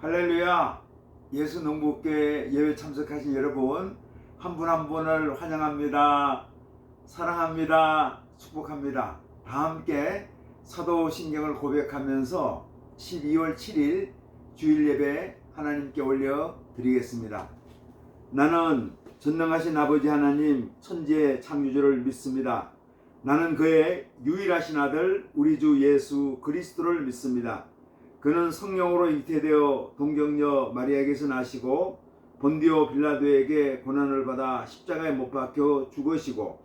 할렐루야! 예수 농부교회 예배 참석하신 여러분 한 분 한 분을 환영합니다. 사랑합니다. 축복합니다. 다 함께 사도신경을 고백하면서 12월 7일 주일 예배 하나님께 올려드리겠습니다. 나는 전능하신 아버지 하나님 천지의 창조주를 믿습니다. 나는 그의 유일하신 아들 우리 주 예수 그리스도를 믿습니다. 그는 성령으로 잉태되어 동정녀 마리아에게서 나시고 본디오 빌라도에게 고난을 받아 십자가에 못 박혀 죽으시고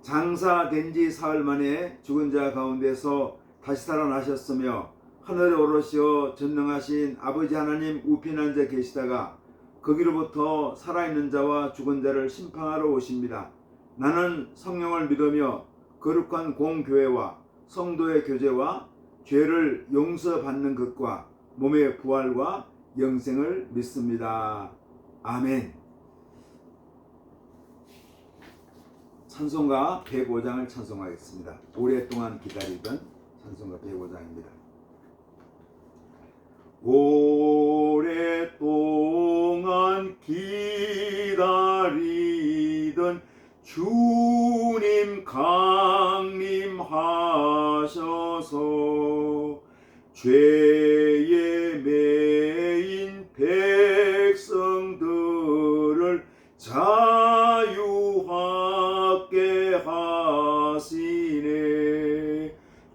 장사된 지 사흘 만에 죽은 자 가운데서 다시 살아나셨으며 하늘에 오르시어 전능하신 아버지 하나님 우편에 앉아 계시다가 거기로부터 살아있는 자와 죽은 자를 심판하러 오십니다. 나는 성령을 믿으며 거룩한 공교회와 성도의 교제와 죄를 용서받는 것과 몸의 부활과 영생을 믿습니다. 아멘. 찬송가 105장을 찬송하겠습니다. 오랫동안 기다리던 찬송가 105장입니다. 오랫동안 기다리던 주님 강림하셔서 죄에 매인 백성들을 자유하게 하시네.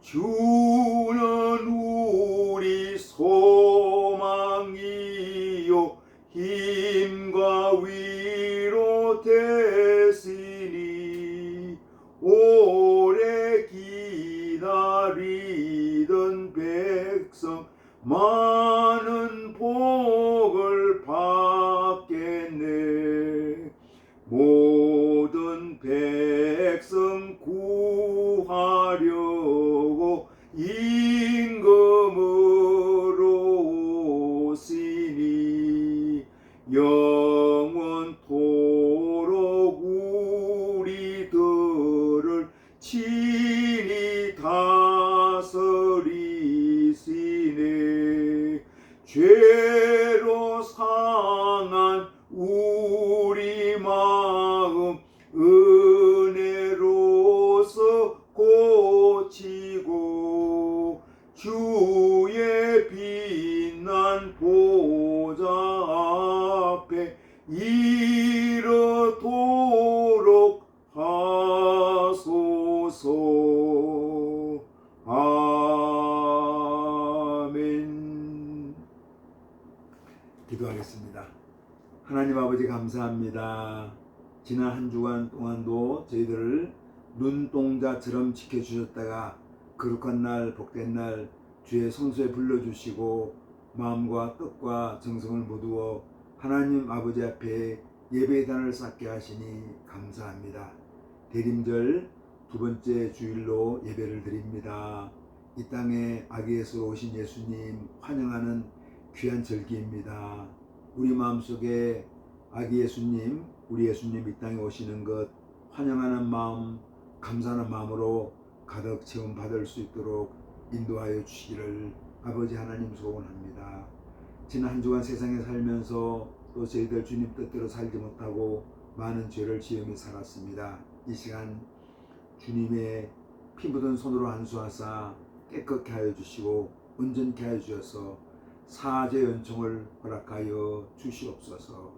주는 우리 소망이요 힘과 위로 되시니 오래 기다리던 백성 많은 복을 받겠네. 모든 백성 구하려고 임금으로 오시니 영원토록 우리들을 친히 다스리시네. 죄로 상한 우리 마음 은혜로서 고치고 주의 빛난 보좌 앞에 이르도록 하소서. 아멘. 기도하겠습니다. 하나님 아버지 감사합니다. 지난 한 주간 동안도 저희들을 눈동자처럼 지켜주셨다가 거룩한 날 복된 날 주의 성소에 불러주시고 마음과 뜻과 정성을 모두어 하나님 아버지 앞에 예배단을 쌓게 하시니 감사합니다. 대림절 두 번째 주일로 예배를 드립니다. 이 땅에 아기 예수로 오신 예수님 환영하는 귀한 절기입니다. 우리 마음속에 아기 예수님, 우리 예수님 이 땅에 오시는 것 환영하는 마음, 감사하는 마음으로 가득 채움 받을 수 있도록 인도하여 주시기를 아버지 하나님 소원합니다. 지난 한 주간 세상에 살면서 또 저희들 주님 뜻대로 살지 못하고 많은 죄를 지으며 살았습니다. 이 시간 주님의 피 묻은 손으로 안수하사 깨끗게 하여 주시고 온전케 하여 주셔서 사죄 연총을 허락하여 주시옵소서.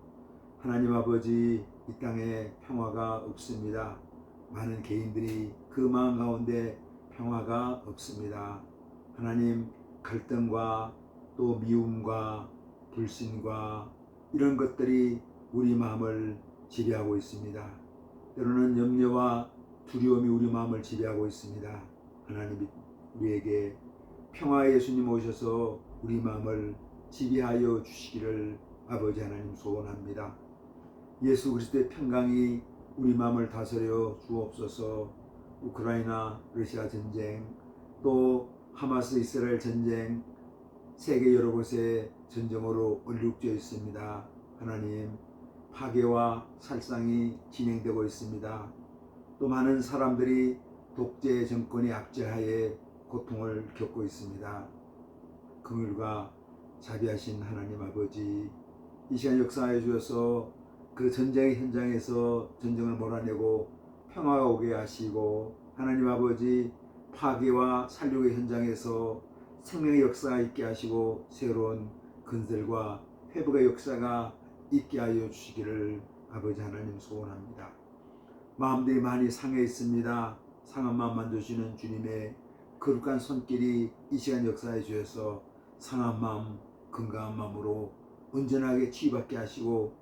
하나님 아버지, 이 땅에 평화가 없습니다. 많은 개인들이 그 마음 가운데 평화가 없습니다. 하나님, 갈등과 또 미움과 불신과 이런 것들이 우리 마음을 지배하고 있습니다. 때로는 염려와 두려움이 우리 마음을 지배하고 있습니다. 하나님이 우리에게 평화의 예수님 오셔서 우리 마음을 지배하여 주시기를 아버지 하나님 소원합니다. 예수 그리스도의 평강이 우리 마음을 다스려 주옵소서. 우크라이나 러시아 전쟁, 또 하마스 이스라엘 전쟁, 세계 여러 곳에 전쟁으로 얼룩져 있습니다. 하나님, 파괴와 살상이 진행되고 있습니다. 또 많은 사람들이 독재 정권의 압제하에 고통을 겪고 있습니다. 긍휼과 자비하신 하나님 아버지, 이 시간 역사해 주셔서 그 전쟁의 현장에서 전쟁을 몰아내고 평화가 오게 하시고, 하나님 아버지 파괴와 살육의 현장에서 생명의 역사가 있게 하시고 새로운 건설과 회복의 역사가 있게 하여 주시기를 아버지 하나님 소원합니다. 마음들이 많이 상해 있습니다. 상한 마음 만져주시는 주님의 거룩한 손길이 이 시간 역사해 주셔서 상한 마음 건강한 마음으로 온전하게 치유받게 하시고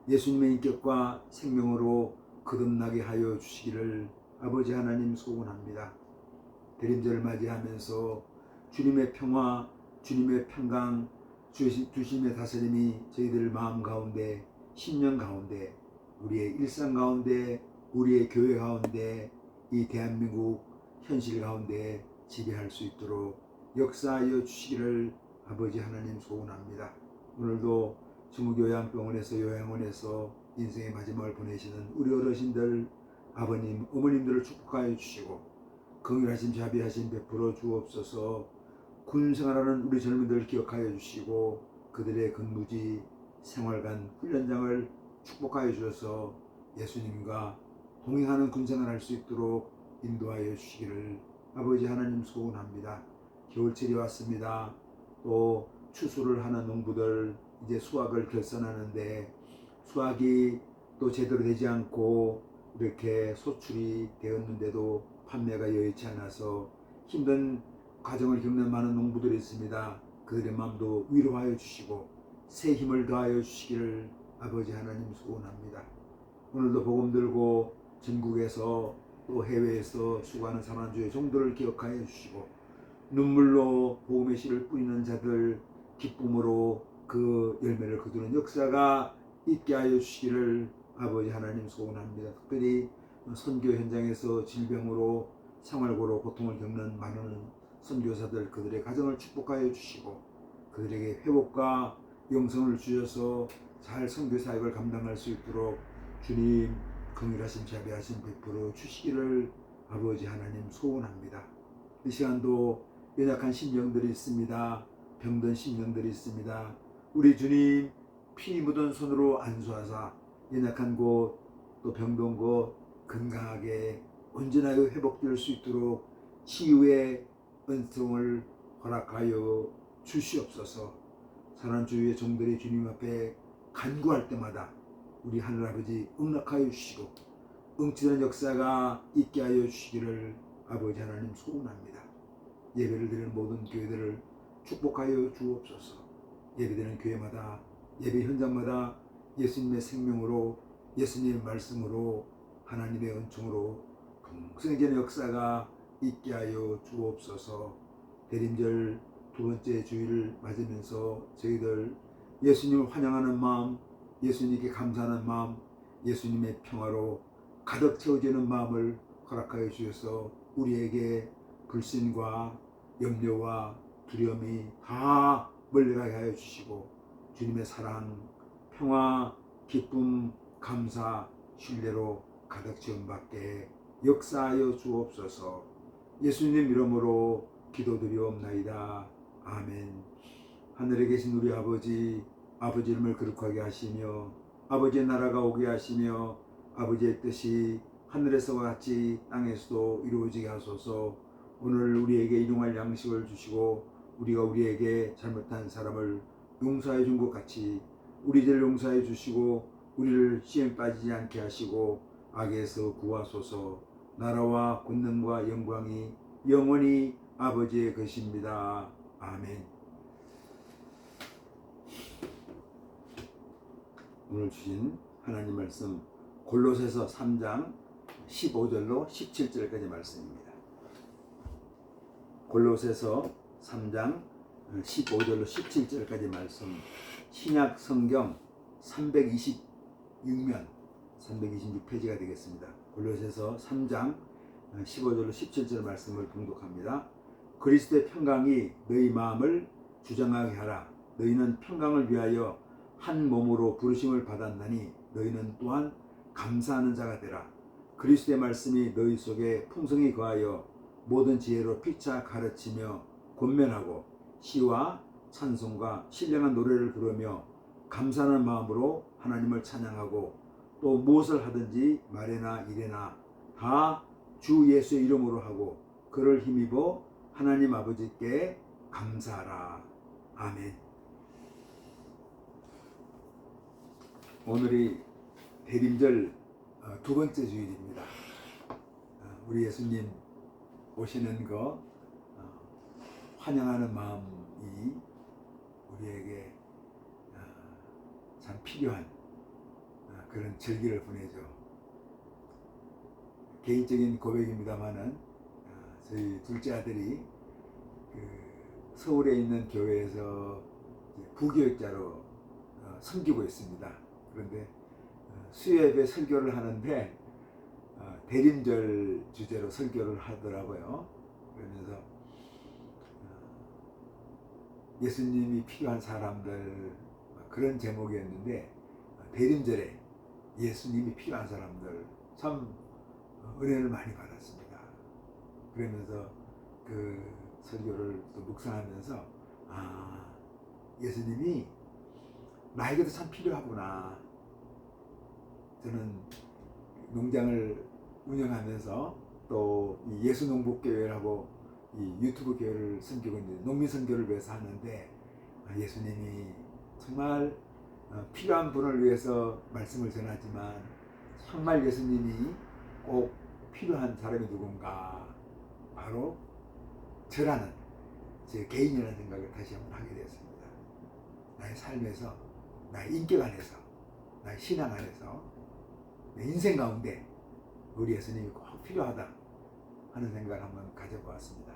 예수님의 인격과 생명으로 거듭나게 하여 주시기를 아버지 하나님 소원합니다. 대림절을 맞이하면서 주님의 평화, 주님의 평강, 주님의 다스림이 저희들 마음 가운데, 신령 가운데, 우리의 일상 가운데, 우리의 교회 가운데, 이 대한민국 현실 가운데 지배할 수 있도록 역사하여 주시기를 아버지 하나님 소원합니다. 오늘도 중국요양병원에서 요양원에서 인생의 마지막을 보내시는 우리 어르신들, 아버님, 어머님들을 축복하여 주시고 긍휼하신 자비하신 베풀어 주옵소서. 군 생활하는 우리 젊은이들 기억하여 주시고 그들의 근무지 생활관 훈련장을 축복하여 주셔서 예수님과 동행하는 군 생활을 할 수 있도록 인도하여 주시기를 아버지 하나님 소원합니다. 겨울철이 왔습니다. 또 추수를 하는 농부들 이제 수확을 결산하는데 수확이 또 제대로 되지 않고 이렇게 소출이 되었는데도 판매가 여의치 않아서 힘든 과정을 겪는 많은 농부들이 있습니다. 그들의 마음도 위로하여 주시고 새 힘을 더하여 주시기를 아버지 하나님 소원합니다. 오늘도 복음 들고 전국에서 또 해외에서 수고하는 사랑주의 종들을 기억하여 주시고 눈물로 복음의 씨를 뿌리는 자들 기쁨으로 그 열매를 거두는 역사가 있게 하여 주시기를 아버지 하나님 소원합니다. 특별히 선교 현장에서 질병으로 생활고로 고통을 겪는 많은 선교사들 그들의 가정을 축복하여 주시고 그들에게 회복과 영성을 주셔서 잘 선교 사역을 감당할 수 있도록 주님 긍휼하신 자비하신 베풀어 주시기를 아버지 하나님 소원합니다. 이 시간도 연약한 심령들이 있습니다. 병든 심령들이 있습니다. 우리 주님 피 묻은 손으로 안수하사 연약한 곳 또 병든 곳 건강하게 온전하게 회복될 수 있도록 치유의 은총을 허락하여 주시옵소서. 사랑하는 주의 종들이 주님 앞에 간구할 때마다 우리 하늘아버지 응답하여 주시고 응치는 역사가 있게 하여 주시기를 아버지 하나님 소원합니다. 예배를 드리는 모든 교회들을 축복하여 주옵소서. 예배드리는 교회마다 예배 현장마다 예수님의 생명으로 예수님의 말씀으로 하나님의 은총으로 풍성해지는 역사가 있게 하여 주옵소서. 대림절 두 번째 주일을 맞으면서 저희들 예수님을 환영하는 마음, 예수님께 감사하는 마음, 예수님의 평화로 가득 채워지는 마음을 허락하여 주셔서 우리에게 불신과 염려와 두려움이 다 멀리가게 하여 주시고 주님의 사랑, 평화, 기쁨, 감사, 신뢰로 가득 채움받게 역사하여 주옵소서. 예수님 이름으로 기도드리옵나이다. 아멘. 하늘에 계신 우리 아버지, 아버지 이름을 거룩하게 하시며 아버지의 나라가 오게 하시며 아버지의 뜻이 하늘에서와 같이 땅에서도 이루어지게 하소서. 오늘 우리에게 일용할 양식을 주시고 우리가 우리에게 잘못한 사람을 용서해 준 것 같이 우리 죄를 용서해 주시고 우리를 시험에 빠지지 않게 하시고 악에서 구하소서. 나라와 권능과 영광이 영원히 아버지의 것입니다. 아멘. 오늘 주신 하나님 말씀 골로새서 3장 15절로 17절까지 말씀입니다. 골로새서 3장 15절로 17절까지 말씀, 신약 성경 326면 326페이지가 되겠습니다. 골로새서 3장 15절로 17절 말씀을 봉독합니다. 그리스도의 평강이 너희 마음을 주장하게 하라. 너희는 평강을 위하여 한 몸으로 부르심을 받았나니 너희는 또한 감사하는 자가 되라. 그리스도의 말씀이 너희 속에 풍성히 거하여 모든 지혜로 피차 가르치며 권면하고 시와 찬송과 신령한 노래를 부르며 감사하는 마음으로 하나님을 찬양하고 또 무엇을 하든지 말이나 일이나 다 주 예수의 이름으로 하고 그를 힘입어 하나님 아버지께 감사하라. 아멘. 오늘이 대림절 두 번째 주일입니다. 우리 예수님 오시는 거 환영하는 마음이 우리에게 참 필요한 그런 절기를 보내죠. 개인적인 고백입니다만은 저희 둘째 아들이 서울에 있는 교회에서 부교육자로 섬기고 있습니다. 그런데 수요예배 설교를 하는데 대림절 주제로 설교를 하더라고요. 그러면서 예수님이 필요한 사람들 그런 제목이었는데 대림절에 예수님이 필요한 사람들 참 은혜를 많이 받았습니다. 그러면서 그 설교를 또 묵상하면서 예수님이 나에게도 참 필요하구나. 저는 농장을 운영하면서 또 예수농복교회라고 이 유튜브 교회를 섬기고 있는데 농민 선교를 위해서 하는데 예수님이 정말 필요한 분을 위해서 말씀을 전하지만 정말 예수님이 꼭 필요한 사람이 누군가 바로 저라는 제 개인이라는 생각을 다시 한번 하게 되었습니다. 나의 삶에서 나의 인격 안에서 나의 신앙 안에서 내 인생 가운데 우리 예수님이 꼭 필요하다 하는 생각을 한번 가져보았습니다.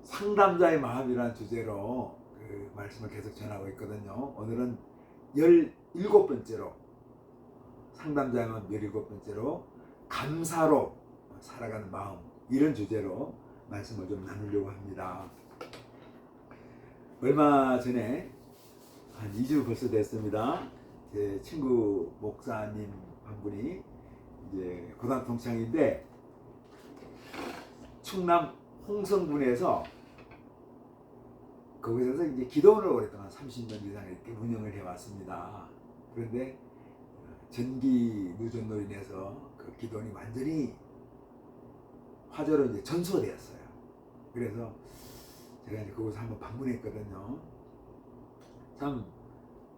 상담자의 마음이라는 주제로 그 말씀을 계속 전하고 있거든요. 오늘은 17번째로 상담자의 마음 17번째로 감사로 살아가는 마음 이런 주제로 말씀을 좀 나누려고 합니다. 얼마 전에 한 2주 벌써 됐습니다. 제 친구 목사님 한 분이 이제 고등학교 동창인데 충남 홍성군에서 거기서 이제 기도원을 오랫동안 30년 이상 이렇게 운영을 해왔습니다. 그런데 전기 누전으로 인해서 그 기도원이 완전히 화재로 이제 전소되었어요. 그래서 제가 이제 그곳을 한번 방문했거든요. 참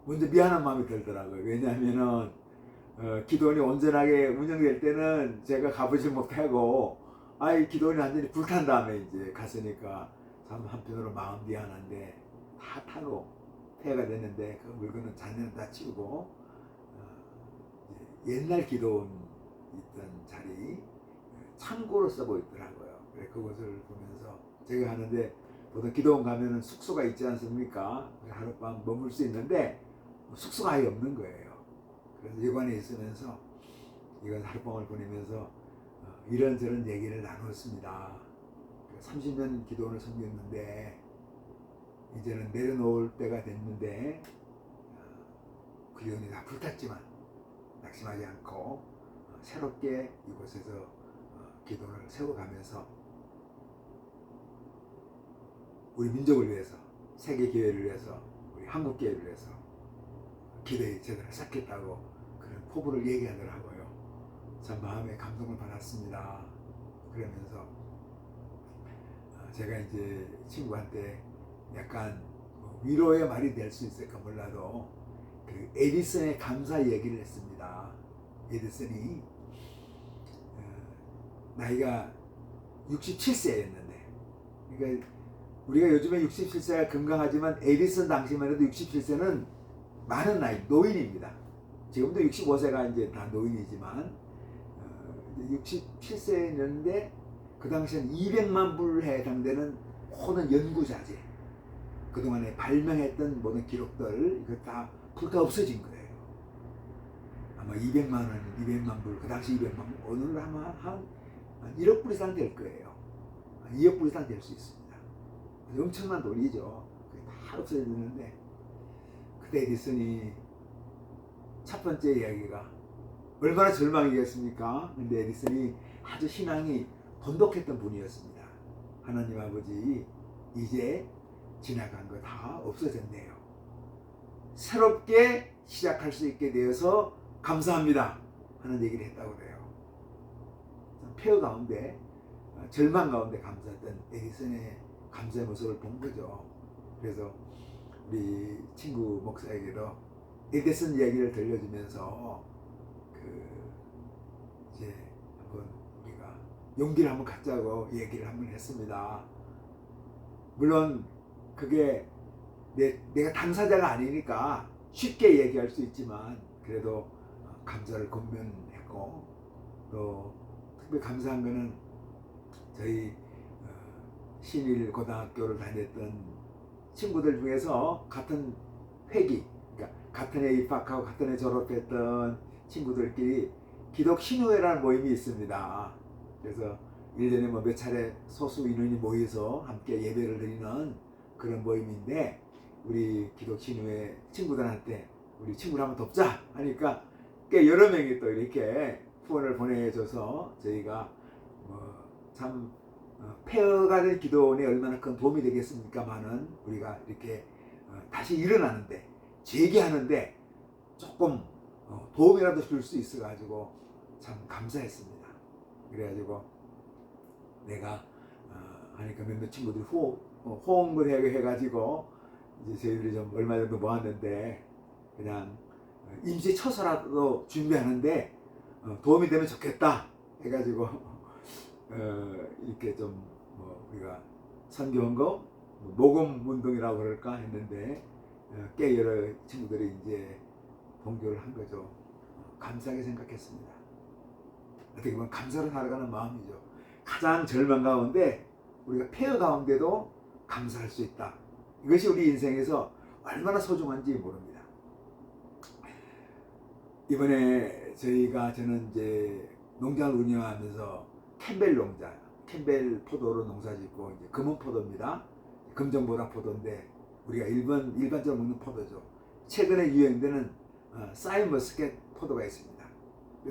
먼저 미안한 마음이 들더라고요. 왜냐하면은 기도원이 온전하게 운영될 때는 제가 가보지 못하고 기도원이 완전히 불탄 다음에 이제 갔으니까 참 한편으로 마음 미안한데 다 타고 폐해가 됐는데 그 물건은 잔해는 다 치우고 옛날 기도원 있던 자리 창고로 쓰고 있더라고요. 그래 그것을 보면서 제가 하는데 보통 기도원 가면은 숙소가 있지 않습니까? 하룻밤 머물 수 있는데 숙소가 아예 없는 거예요. 그래서 여관에 있으면서 이건 하룻밤을 보내면서 이런저런 얘기를 나눴습니다. 30년 기도원을 섬겼는데 이제는 내려놓을 때가 됐는데 그 기도원이 다 불탔지만 낙심하지 않고 새롭게 이곳에서 기도를 세워가면서 우리 민족을 위해서 세계 교회를 위해서 우리 한국 교회를 위해서 기도의 제도를 쌓겠다고 그런 포부를 얘기하더라고요. 참 마음에 감동을 받았습니다. 그러면서 제가 이제 친구한테 약간 위로의 말이 될 수 있을까 몰라도 그 에디슨의 감사 얘기를 했습니다. 에디슨이 나이가 67세였는데 그러니까 우리가 요즘에 67세가 건강하지만 에디슨 당시만 해도 67세는 많은 나이, 노인입니다. 지금도 65세가 이제 다 노인이지만 67세였는데 그 당시엔 200만 불에 해당되는 모든 연구자재 그동안에 발명했던 모든 기록들 이거 다 불타 없어진 거예요. 아마 200만 원, 200만 불, 그 당시 200만 불, 오늘 아마 한 1억 불 이상 될 거예요. 2억 불 이상 될 수 있습니다. 엄청난 돈이죠. 그게 다 없어졌는데 그때 에디슨이 첫 번째 이야기가 얼마나 절망이겠습니까? 근데 에디슨이 아주 신앙이 돈독했던 분이었습니다. 하나님 아버지 이제 지나간 거 다 없어졌네요. 새롭게 시작할 수 있게 되어서 감사합니다 하는 얘기를 했다고 그래요. 폐허 가운데, 절망 가운데 감사했던 에디슨의 감사의 모습을 본 거죠. 그래서 우리 친구 목사에게도 에디슨 이야기를 들려주면서 이제 한번 우리가 용기를 한번 갖자고 얘기를 한번 했습니다. 물론 그게 내가 당사자가 아니니까 쉽게 얘기할 수 있지만 그래도 감사를 권면했고, 또 특biệt 감사한 거는 저희 신일 고등학교를 다녔던 친구들 중에서 같은 회기, 그러니까 같은 해 입학하고 같은 해 졸업했던 친구들끼리 기독 신우회라는 모임이 있습니다. 그래서 1년에 뭐 몇 차례 소수 인원이 모여서 함께 예배를 드리는 그런 모임인데, 우리 기독 신우회 친구들한테 우리 친구를 한번 돕자 하니까 꽤 여러 명이 또 이렇게 후원을 보내줘서 저희가 참 폐허가 된 기도원에 얼마나 큰 도움이 되겠습니까만은 우리가 이렇게 다시 일어나는데, 재기하는데 조금 도움이라도 줄 수 있어가지고 참 감사했습니다. 그래가지고 내가 하니까 몇몇 친구들이 호응을 해가지고 이제 저희들이 좀 얼마 정도 모았는데, 그냥 임시처소라도 준비하는데 도움이 되면 좋겠다 해가지고 이렇게 좀 우리가 선교헌금 모금 운동이라고 그럴까 했는데 꽤 여러 친구들이 이제 동조를 한 거죠. 감사하게 생각했습니다. 어떻게 보면 감사로 살아가는 마음이죠. 가장 절망 가운데 우리가 폐허 가운데도 감사할 수 있다. 이것이 우리 인생에서 얼마나 소중한지 모릅니다. 이번에 저는 이제 농장을 운영하면서 캠벨 농자, 캠벨 포도로 농사 짓고 이제 금은 포도입니다. 금정보라 포도인데 우리가 일반적으로 먹는 포도죠. 최근에 유행되는 사이머스켓 포도가 있습니다.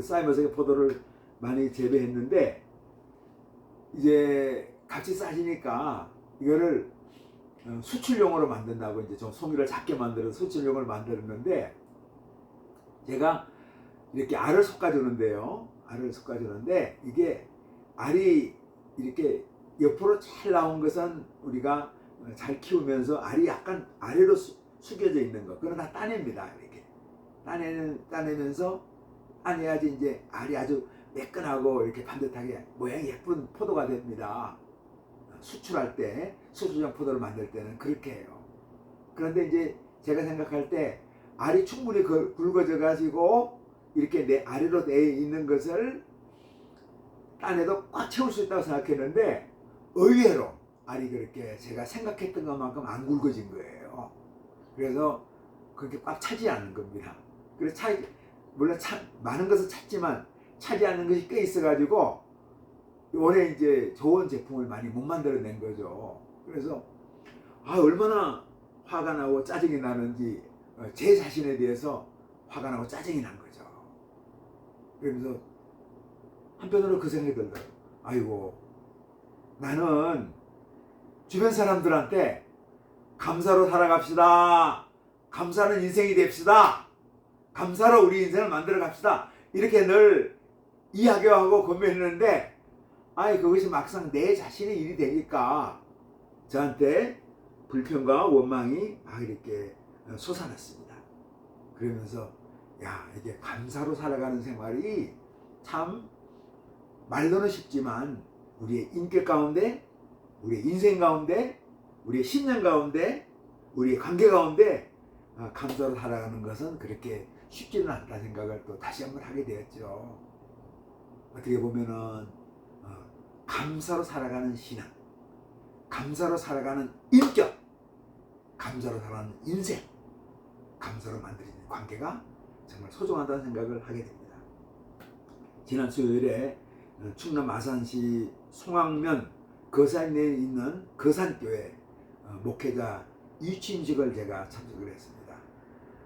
사이머스켓 포도를 많이 재배했는데 이제 값이 싸지니까 이거를 수출용으로 만든다고 이제 좀 송이를 작게 만들어서 수출용으로 만들었는데, 제가 이렇게 알을 솎아주는데요. 알을 솎아주는데 이게 알이 이렇게 옆으로 잘 나온 것은 우리가 잘 키우면서 알이 약간 아래로 숙여져 있는 거, 그건 다 따냅니다. 이렇게 따내면서 따내야지 이제 알이 아주 매끈하고 이렇게 반듯하게 모양이 예쁜 포도가 됩니다. 수출할 때, 수출용 포도를 만들 때는 그렇게 해요. 그런데 이제 제가 생각할 때 알이 충분히 굵어져 가지고 이렇게 내 아래로 돼 있는 것을 따내도 꽉 채울 수 있다고 생각했는데, 의외로 알이 그렇게 제가 생각했던 것만큼 안 굵어진 거예요. 그래서 그렇게 꽉 차지 않는 겁니다. 그래서 물론 많은 것을 찾지만 차지 않는 것이 꽤 있어가지고 올해 이제 좋은 제품을 많이 못 만들어낸 거죠. 그래서 얼마나 화가 나고 짜증이 나는지 제 자신에 대해서 화가 나고 짜증이 난 거죠. 그러면서 한편으로 그 생각이 들더라고요. 아이고, 나는 주변 사람들한테 감사로 살아갑시다, 감사하는 인생이 됩시다, 감사로 우리 인생을 만들어 갑시다, 이렇게 늘 이야기하고 권면했는데, 그것이 막상 내 자신의 일이 되니까 저한테 불평과 원망이 이렇게 솟아났습니다. 그러면서 이게 감사로 살아가는 생활이 참 말로는 쉽지만 우리의 인격 가운데, 우리의 인생 가운데, 우리의 신념 가운데, 우리의 관계 가운데 감사로 살아가는 것은 그렇게 쉽지는 않다 생각을 또 다시 한번 하게 되었죠. 어떻게 보면은 감사로 살아가는 신앙, 감사로 살아가는 인격, 감사로 살아가는 인생, 감사로 만들어진 관계가 정말 소중하다는 생각을 하게 됩니다. 지난 수요일에 충남 아산시 송악면 거산리에 있는 거산교회 목회자 이취임식을 제가 참석을 했습니다.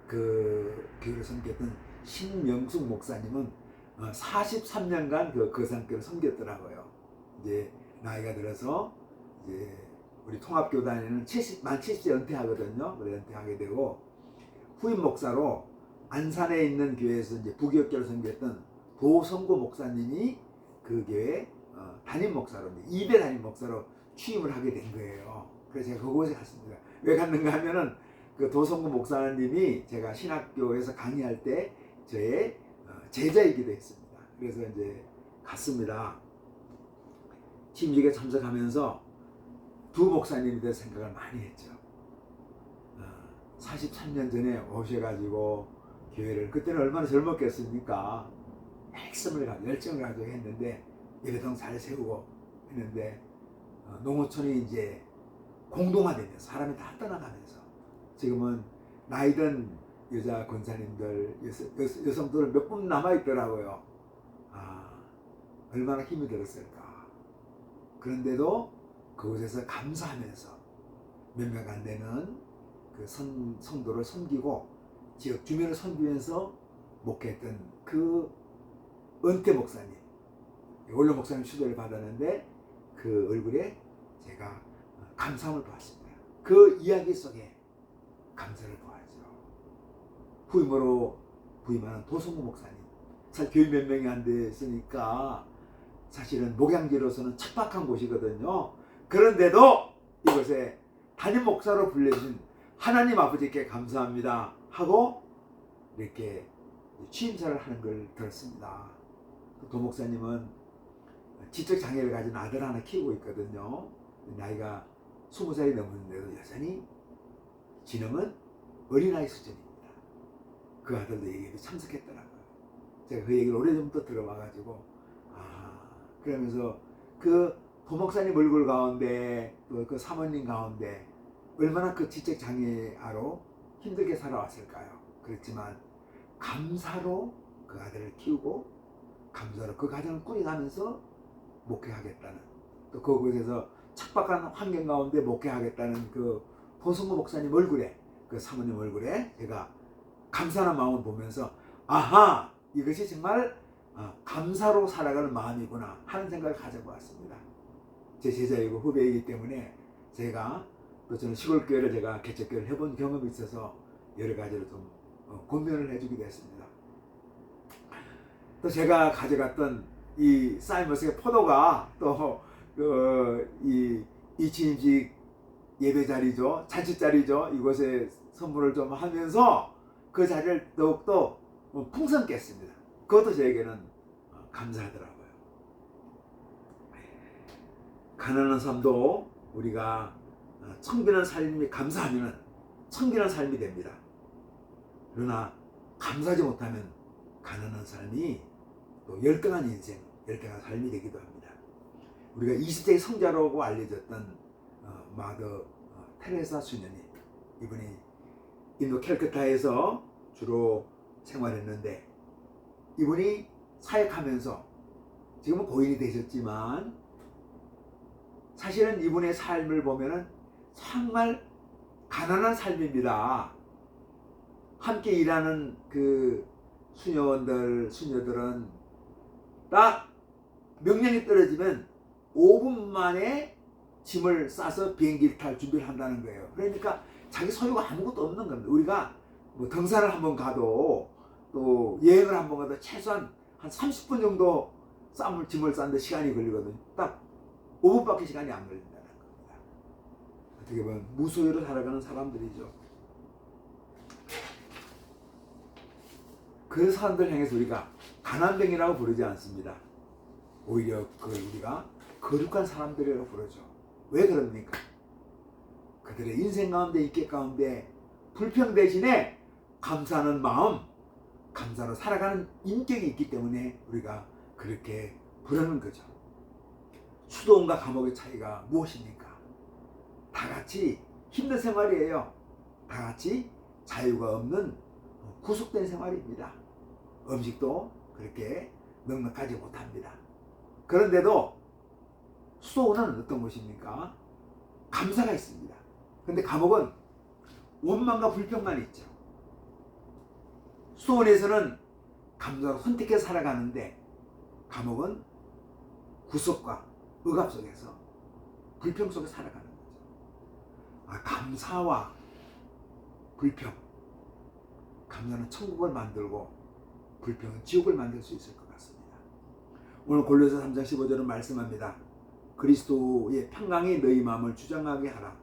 그 교회를 섬겼던 신명숙 목사님은 43년간 그 거산교회를 섬겼더라고요. 이제 나이가 들어서 이제 우리 통합교 다니는 만 70세 은퇴하거든요. 그래 은퇴하게 되고 후임 목사로 안산에 있는 교회에서 이제 부교육교를 섬겼던 도성구 목사님이 그 교회 담임 목사로 2배 담임 목사로 취임을 하게 된 거예요. 그래서 제가 그곳에 갔습니다. 왜 갔는가 하면은 그 도성구 목사님이 제가 신학교에서 강의할 때 저의 제자이기도 했습니다. 그래서 이제 갔습니다. 취임식에 참석하면서 두 목사님에 대해 생각을 많이 했죠. 43년 전에 오셔가지고 교회를 그때는 얼마나 젊었겠습니까? 핵심을 가지고 열정을 가지고 했는데 예배당 잘 세우고 했는데 농어촌이 이제 공동화되면서 사람이 다 떠나가면서 지금은 나이든 여자 권사님들 여성들 몇 분 남아있더라고요. 얼마나 힘이 들었을까. 그런데도 그곳에서 감사하면서 몇 명 안 되는 그 성도를 섬기고 지역 주민을 섬기면서 목회했던 그 은퇴 목사님, 원로 목사님 추도를 받았는데 그 얼굴에 제가 감사함을 보았습니다. 그 이야기 속에 감사를 보았죠. 후임으로 부임하는 도성구 목사님, 사실 교인 몇 명이 안 됐으니까 사실은 목양지로서는 척박한 곳이거든요. 그런데도 이곳에 담임 목사로 불려주신 하나님 아버지께 감사합니다 하고 이렇게 취임사를 하는 걸 들었습니다. 도 목사님은 지적 장애를 가진 아들 하나 키우고 있거든요. 나이가 20살이 넘었는데도 여전히 지능은 어린아이 수준입니다. 그 아들도 얘기에 참석했더라고요. 제가 그 얘기를 오래전부터 들어봐가지고 그러면서 그 도목사님 얼굴 가운데 또 그 사모님 가운데 얼마나 그 지적 장애아로 힘들게 살아왔을까요? 그렇지만 감사로 그 아들을 키우고 감사로 그 가정을 꾸려가면서 목회하겠다는 또 그곳에서 척박한 환경 가운데 목회하겠다는 그 도성구 목사님 얼굴에 그 사모님 얼굴에 제가 감사한 마음을 보면서 아하 이것이 정말 감사로 살아가는 마음이구나 하는 생각을 가져보았습니다. 제 제자이고 후배이기 때문에 제가 또 저는 시골교회를 제가 개척교회를 해본 경험이 있어서 여러 가지로 좀 권면을 해주기도 했습니다. 또 제가 가져갔던 이 사이머스의 포도가 또 이 취임식 예배 자리죠, 잔치 자리죠, 이곳에 선물을 좀 하면서 그 자리를 더욱더 풍성케 했습니다. 그것도 저에게는 감사하더라고요. 가난한 삶도 우리가 섬기는 삶이 감사하면 섬기는 삶이 됩니다. 그러나 감사하지 못하면 가난한 삶이 또 열등한 인생, 열등한 삶이 되기도 합니다. 우리가 20세기 성자라고 알려졌던 마더 테레사 수녀님, 이분이 인도 캘커타에서 주로 생활했는데 이분이 사역하면서 지금은 고인이 되셨지만 사실은 이분의 삶을 보면은 정말 가난한 삶입니다. 함께 일하는 그 수녀들은 딱 명령이 떨어지면 5분 만에 짐을 싸서 비행기를 탈 준비를 한다는 거예요. 그러니까 자기 소유가 아무것도 없는 겁니다. 우리가 뭐 등산을 한번 가도 또 여행을 한번 가도 최소한 한 30분 정도 짐을 싸는데 시간이 걸리거든요. 딱 5분밖에 시간이 안 걸린다는 겁니다. 어떻게 보면 무소유로 살아가는 사람들이죠. 그 사람들 향해서 우리가 가난뱅이라고 부르지 않습니다. 오히려 그걸 우리가 거룩한 사람들이라고 부르죠. 왜 그럽니까? 그들의 인생 가운데 있게 가운데 불평 대신에 감사하는 마음, 감사로 살아가는 인격이 있기 때문에 우리가 그렇게 부르는 거죠. 수도원과 감옥의 차이가 무엇입니까? 다 같이 힘든 생활이에요. 다 같이 자유가 없는 구속된 생활입니다. 음식도 그렇게 넉넉하지 못합니다. 그런데도 수도원은 어떤 곳입니까? 감사가 있습니다. 그런데 감옥은 원망과 불평만 있죠. 수도원에서는 감사로 선택해서 살아가는데 감옥은 구속과 억압 속에서 불평 속에 살아가는 거죠. 감사와 불평. 감사는 천국을 만들고 불평은 지옥을 만들 수 있을 것 같습니다. 오늘 골로새 3장 15절은 말씀합니다. 그리스도의 평강이 너희 마음을 주장하게 하라.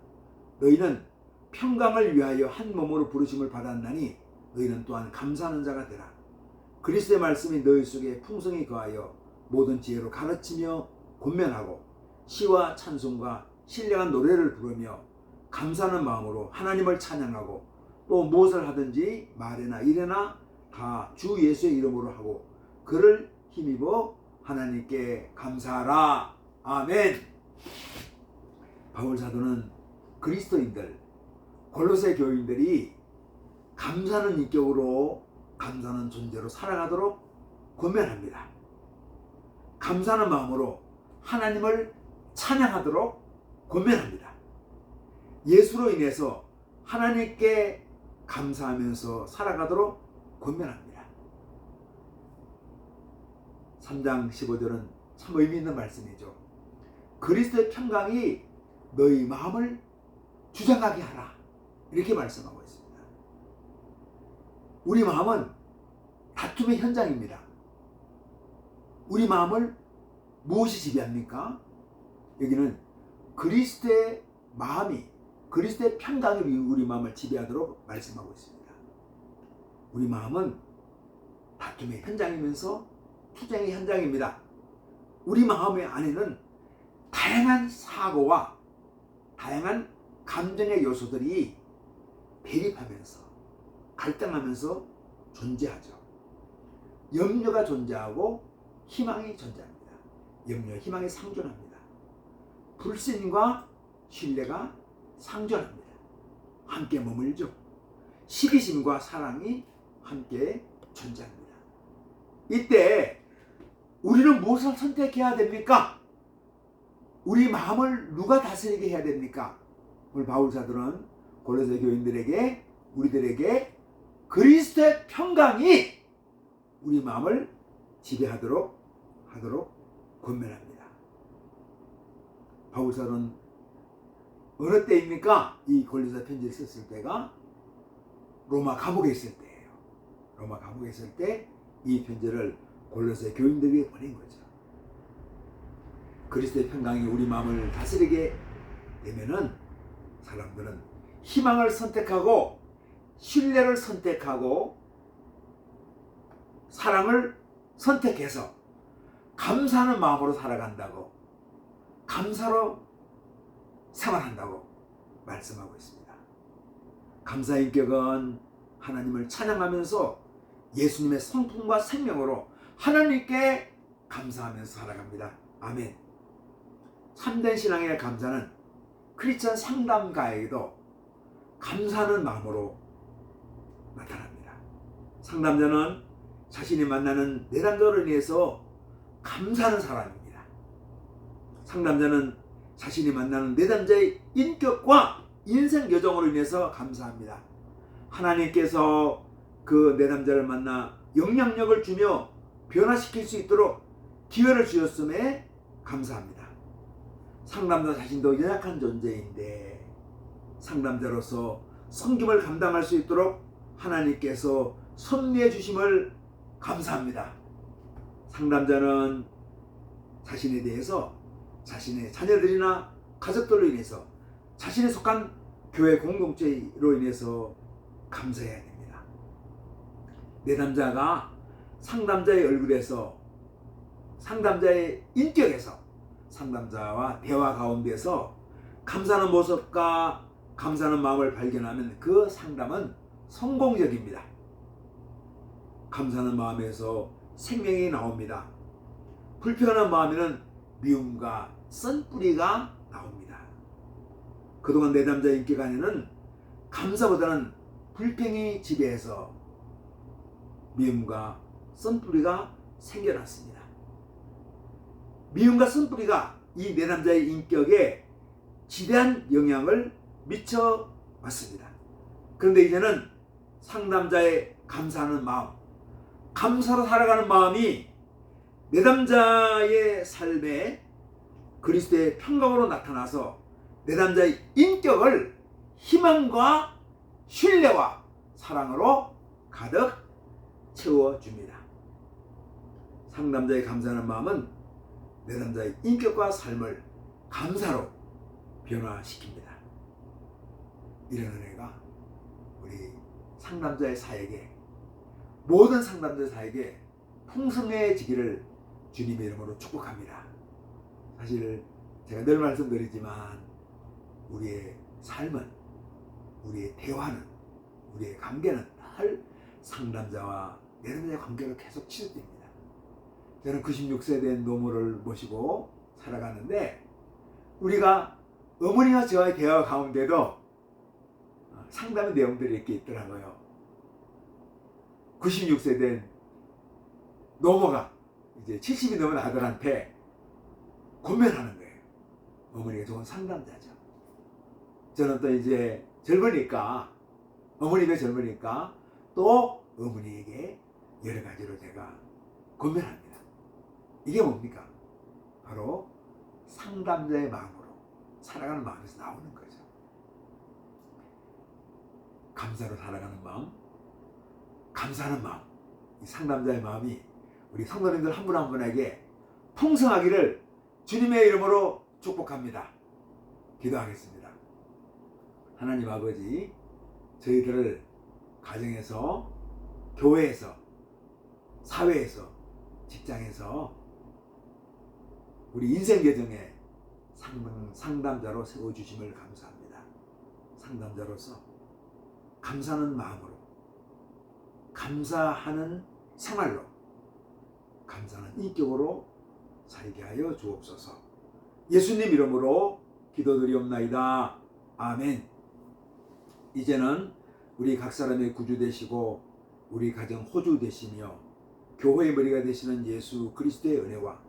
너희는 평강을 위하여 한 몸으로 부르심을 받았나니 너희는 또한 감사하는 자가 되라. 그리스도의 말씀이 너희 속에 풍성히 거하여 모든 지혜로 가르치며 권면하고 시와 찬송과 신령한 노래를 부르며 감사하는 마음으로 하나님을 찬양하고 또 무엇을 하든지 말이나 일이나 다 주 예수의 이름으로 하고 그를 힘입어 하나님께 감사하라. 아멘. 바울 사도는 그리스도인들, 골로새 교인들이 감사하는 인격으로, 감사하는 존재로 살아가도록 권면합니다. 감사하는 마음으로 하나님을 찬양하도록 권면합니다. 예수로 인해서 하나님께 감사하면서 살아가도록 권면합니다. 3장 15절은 참 의미 있는 말씀이죠. 그리스도의 평강이 너희 마음을 주장하게 하라. 이렇게 말씀하고 있습니다. 우리 마음은 다툼의 현장입니다. 우리 마음을 무엇이 지배합니까? 여기는 그리스도의 마음이, 그리스도의 평강이 우리 마음을 지배하도록 말씀하고 있습니다. 우리 마음은 다툼의 현장이면서 투쟁의 현장입니다. 우리 마음의 안에는 다양한 사고와 다양한 감정의 요소들이 대립하면서 갈등하면서 존재하죠. 염려가 존재하고 희망이 존재합니다. 염려, 희망이 상존합니다. 불신과 신뢰가 상존합니다. 함께 머물죠. 시기심과 사랑이 함께 존재합니다. 이때 우리는 무엇을 선택해야 됩니까? 우리 마음을 누가 다스리게 해야 됩니까? 오늘 바울 사도는 골로새 교인들에게, 우리들에게 그리스도의 평강이 우리 마음을 지배하도록 권면합니다. 바울 사도는 어느 때입니까? 이 골로새 편지를 썼을 때가 로마 감옥에 있을 때예요. 로마 감옥에 있을 때 이 편지를 골로새 교인들에게 보낸 거죠. 그리스도의 평강이 우리 마음을 다스리게 되면은 사람들은 희망을 선택하고 신뢰를 선택하고 사랑을 선택해서 감사하는 마음으로 살아간다고, 감사로 생활한다고 말씀하고 있습니다. 감사의 인격은 하나님을 찬양하면서 예수님의 성품과 생명으로 하나님께 감사하면서 살아갑니다. 아멘. 참된 신앙의 감사는 크리스천 상담가에게도 감사하는 마음으로 나타납니다. 상담자는 자신이 만나는 내담자로 인해서 감사하는 사람입니다. 상담자는 자신이 만나는 내담자의 인격과 인생 여정으로 인해서 감사합니다. 하나님께서 그 내담자를 만나 영향력을 주며 변화시킬 수 있도록 기회를 주셨음에 감사합니다. 상담자 자신도 연약한 존재인데 상담자로서 섬김을 감당할 수 있도록 하나님께서 섭리해 주심을 감사합니다. 상담자는 자신에 대해서 자신의 자녀들이나 가족들로 인해서 자신에 속한 교회 공동체로 인해서 감사해야 됩니다. 내담자가 상담자의 얼굴에서, 상담자의 인격에서, 상담자와 대화 가운데서 감사하는 모습과 감사하는 마음을 발견하면 그 상담은 성공적입니다. 감사하는 마음에서 생명이 나옵니다. 불편한 마음에는 미움과 쓴뿌리가 나옵니다. 그동안 내담자의 인격 안에는 감사보다는 불평이 지배해서 미움과 쓴뿌리가 생겨났습니다. 미움과 쓴뿌리가 이 내담자의 인격에 지대한 영향을 미쳐왔습니다. 그런데 이제는 상담자의 감사하는 마음, 감사로 살아가는 마음이 내담자의 삶에 그리스도의 평강으로 나타나서 내담자의 인격을 희망과 신뢰와 사랑으로 가득 채워줍니다. 상담자의 감사하는 마음은 내담자의 인격과 삶을 감사로 변화시킵니다. 이런 은혜가 우리 상담자의 사역에, 모든 상담자의 사역에 풍성해지기를 주님의 이름으로 축복합니다. 사실 제가 늘 말씀드리지만 우리의 삶은, 우리의 대화는, 우리의 관계는 늘 상담자와 내담자의 관계로 계속 치닫됩니다. 저는 96세 된 노모를 모시고 살아가는데, 우리가 어머니와 저와의 대화 가운데도 상담의 내용들이 이렇게 있더라고요. 96세 된 노모가 이제 70이 넘은 아들한테 권면하는 거예요. 어머니가 좋은 상담자죠. 저는 또 이제 젊으니까, 어머니가 젊으니까 또 어머니에게 여러 가지로 제가 권면합니다. 이게 뭡니까? 바로 상담자의 마음으로 살아가는 마음에서 나오는 거죠. 감사로 살아가는 마음, 감사하는 마음, 이 상담자의 마음이 우리 성도님들 한 분 한 분에게 풍성하기를 주님의 이름으로 축복합니다. 기도하겠습니다. 하나님 아버지, 저희들을 가정에서, 교회에서, 사회에서, 직장에서 우리 인생 계정에 상담자로 세워주심을 감사합니다. 상담자로서 감사하는 마음으로, 감사하는 생활로, 감사하는 인격으로 살게 하여 주옵소서. 예수님 이름으로 기도드리옵나이다. 아멘. 이제는 우리 각 사람의 구주 되시고 우리 가정 호주 되시며 교회의 머리가 되시는 예수 그리스도의 은혜와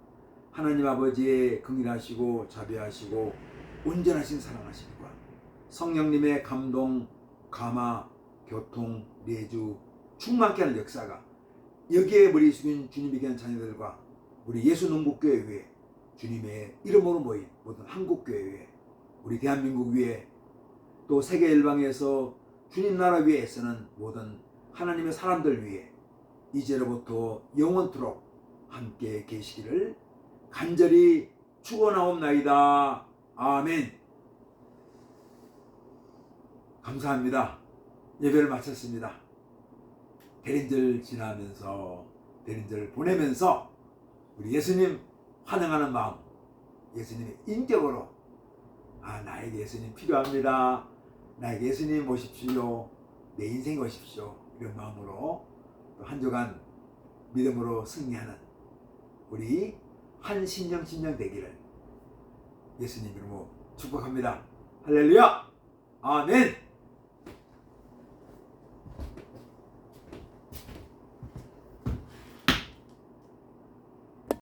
하나님 아버지의 긍휼하시고 자비하시고 온전하신 사랑하심과 성령님의 감동, 감화, 교통, 내주, 충만케 하는 역사가 여기에 머리 숙인 주님의 귀한 자녀들과 우리 예수농국교회 위에 주님의 이름으로 모인 모든 한국교회 위에, 우리 대한민국 위에, 또 세계 일방에서 주님 나라 위에 애쓰는 모든 하나님의 사람들 위에 이제로부터 영원토록 함께 계시기를 간절히 축원하옵나이다. 아멘. 감사합니다. 예배를 마쳤습니다. 대린절 지나면서, 대린절 보내면서 우리 예수님 환영하는 마음, 예수님의 인격으로 나에게 예수님 필요합니다. 나에게 예수님 오십시오. 내 인생에 오십시오. 이런 마음으로 또 한 주간 믿음으로 승리하는 우리 한 신령 되기를 예수님 이름으로 축복합니다. 할렐루야. 아멘.